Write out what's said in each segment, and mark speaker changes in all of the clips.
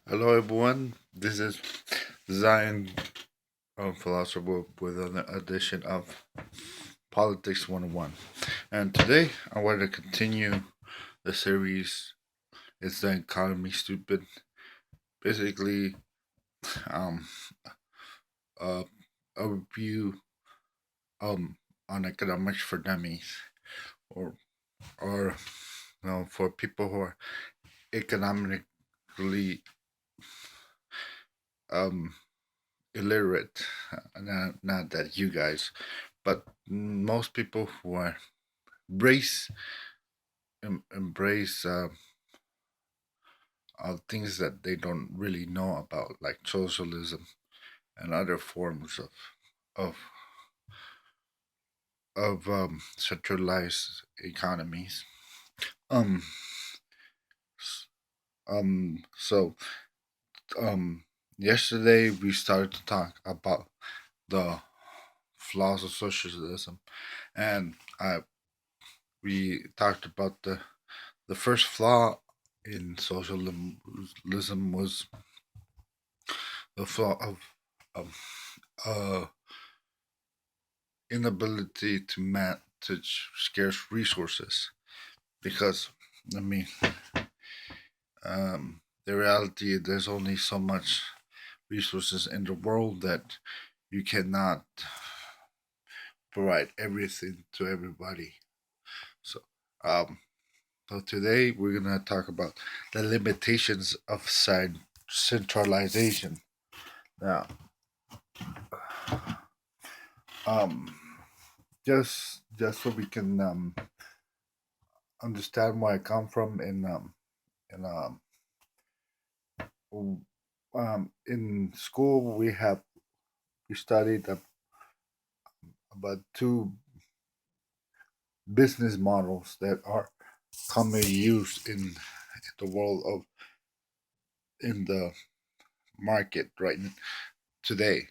Speaker 1: Hello, everyone. This is Zion Philosopher with an edition of Politics 101. And today I want to continue the series Is the Economy Stupid? Basically, um, uh, a review on economics for dummies or, or for people who are economically um, illiterate. Not that you guys, but most people who are embrace embrace things that they don't really know about, like socialism and other forms of centralized economies. Um. So um. Yesterday we started to talk about the flaws of socialism, and we talked about the first flaw in socialism was the flaw of inability to manage scarce resources. Because I mean, the reality there's only so much resources in the world that you cannot provide everything to everybody. So, um, so today we're gonna talk about the limitations of centralization. Now, um, just so we can understand where I come from in in school we studied about two business models that are commonly used in the world of in the market today.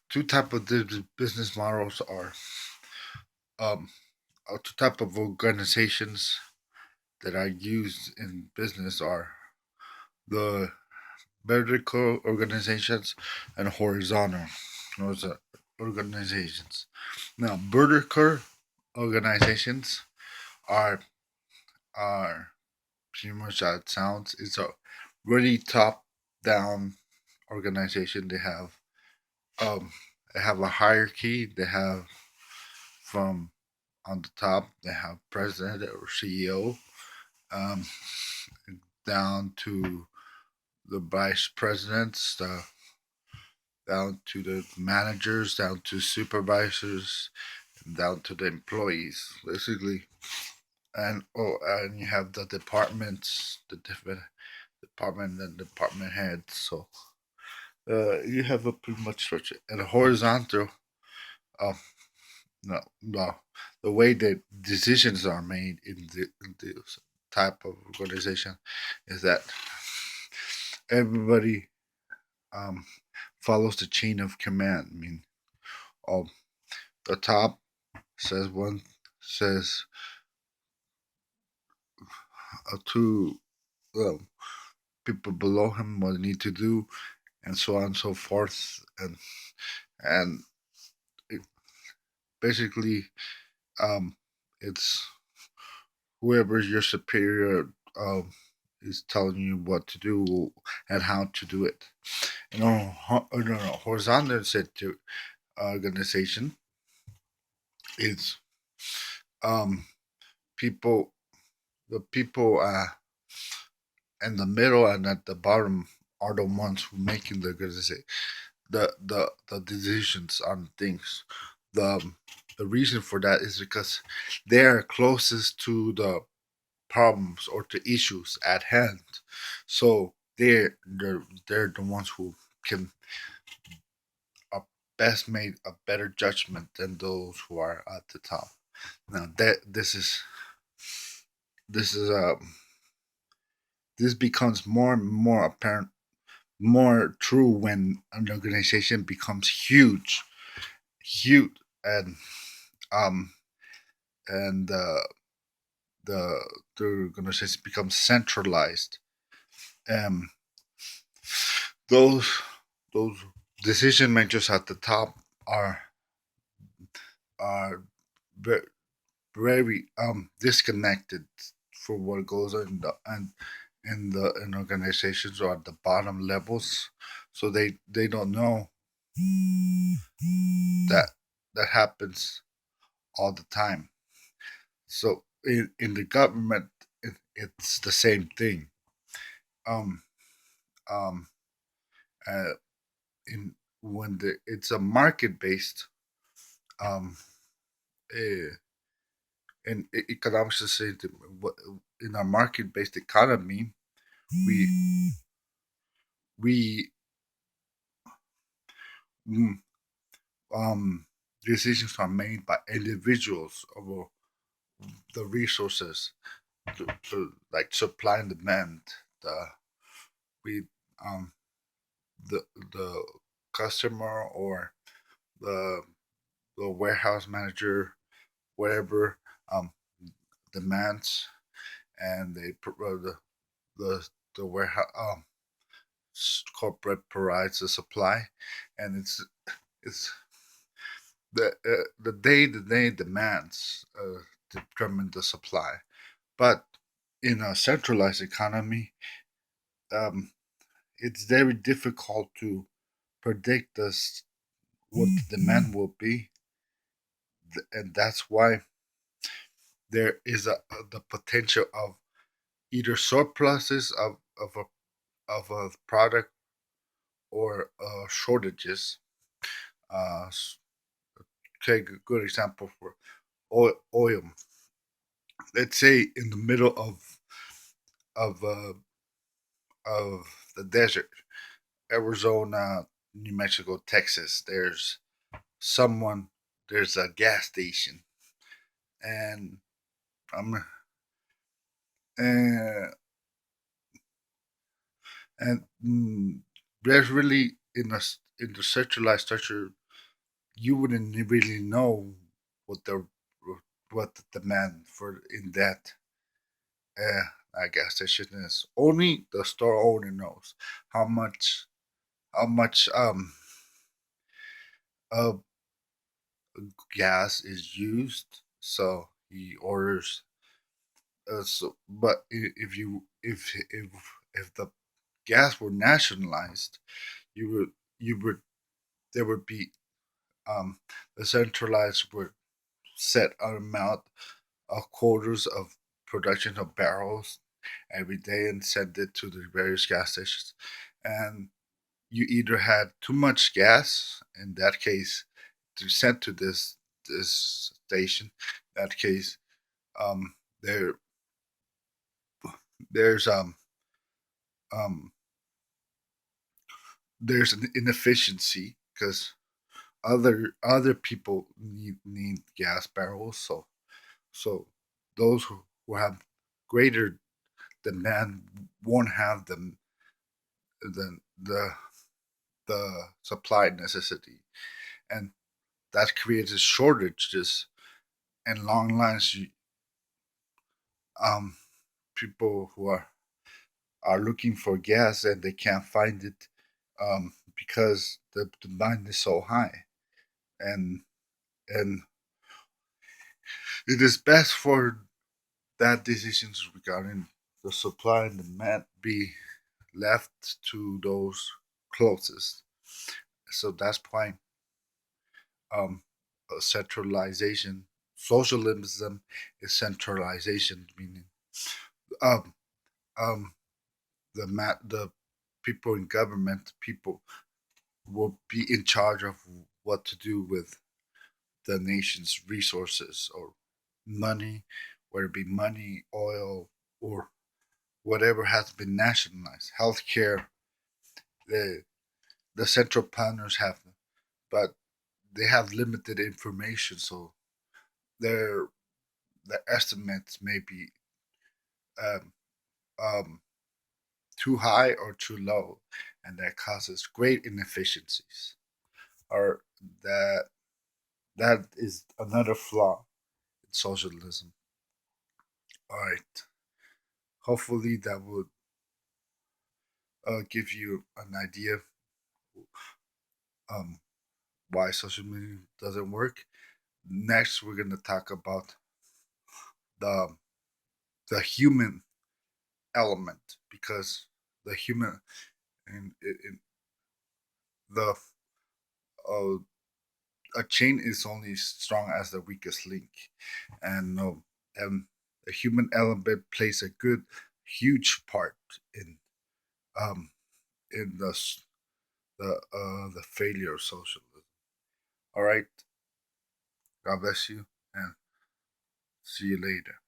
Speaker 1: Two type of business models um are two type of organizations that are used in business are the vertical organizations and horizontal those are organizations. Now, vertical organizations are are pretty much how it sounds. It's a really top down organization. Um they have a hierarchy. They have from on the top they have president or CEO, um, down to the vice presidents, down to the managers, down to supervisors, and down to the employees, basically. And you have the departments, the different department and department heads. So you have a pretty much structure. And a horizontal, uh, no, no, the way that decisions are made in this type of organization is that everybody um, follows the chain of command. I mean, all the top says one says to people below him what they need to do, and so on and so forth, and it, basically um, it's whoever's your superior um, is telling you what to do and how to do it. In a horizontal organization, it's um, people, the people in the middle and at the bottom are the ones who making the decisions on things. The the reason for that is because they're closest to the problems or to issues at hand. So they're the ones who can best make a better judgment than those who are at the top. Now that this is this becomes more and more apparent, more true when an organization becomes huge, um and the the organization becomes centralized. Um, those those decision makers at the top are are ve- very disconnected for what goes on in organizations or at the bottom levels, so they don't know that that happens all the time. So in the government, it's the same thing. Um, um, uh, in when it's a market based um, uh, in economics society, in a market based economy, we we mm, decisions are made by individuals over the resources to like supply and demand. The we um the the customer or the the warehouse manager, whatever, um, demands, and the the warehouse corporate provides the supply, and it's the day demands determine the supply. But in a centralized economy, um, it's very difficult to predict what the demand will be, and that's why there is the potential of either surpluses of a product or shortages. Uh, Take a good example for oil. Let's say in the middle of uh, of the desert, Arizona, New Mexico, Texas. Someone there's a gas station, and um and and there's really in the centralized structure, you wouldn't really know what the what the demand for in that gas station is. Only the store owner knows how much how much of gas is used. So he orders. But if the gas were nationalized, you would you would there would be the centralized would set an amount of quotas of production of barrels every day and send it to the various gas stations. And you either had too much gas, in that case, to send to this station. In that case, um, there there's um, there's an inefficiency because other people need gas barrels. So those who have greater demand won't have the the supply necessity, and that creates shortages and long lines. Um, People who are looking for gas and they can't find it because the demand is so high, and and it is best for that decisions regarding the supply and demand be left to those closest. So that's why um, centralization, socialism is centralization, meaning um, um, the people in government, people will be in charge of what to do with the nation's resources or money, whether it be money, oil, or whatever has been nationalized. Healthcare, the the central planners have, but they have limited information, so their the estimates may be um, um, too high or too low, and that causes great inefficiencies. Or that that is another flaw in socialism. All right, hopefully that would give you an idea um, why social media doesn't work. Next, we're gonna talk about the the human element because the human in the uh, a chain is only strong as the weakest link, and the human element plays a good, huge part um in the failure of socialism. All right, God bless you, and see you later.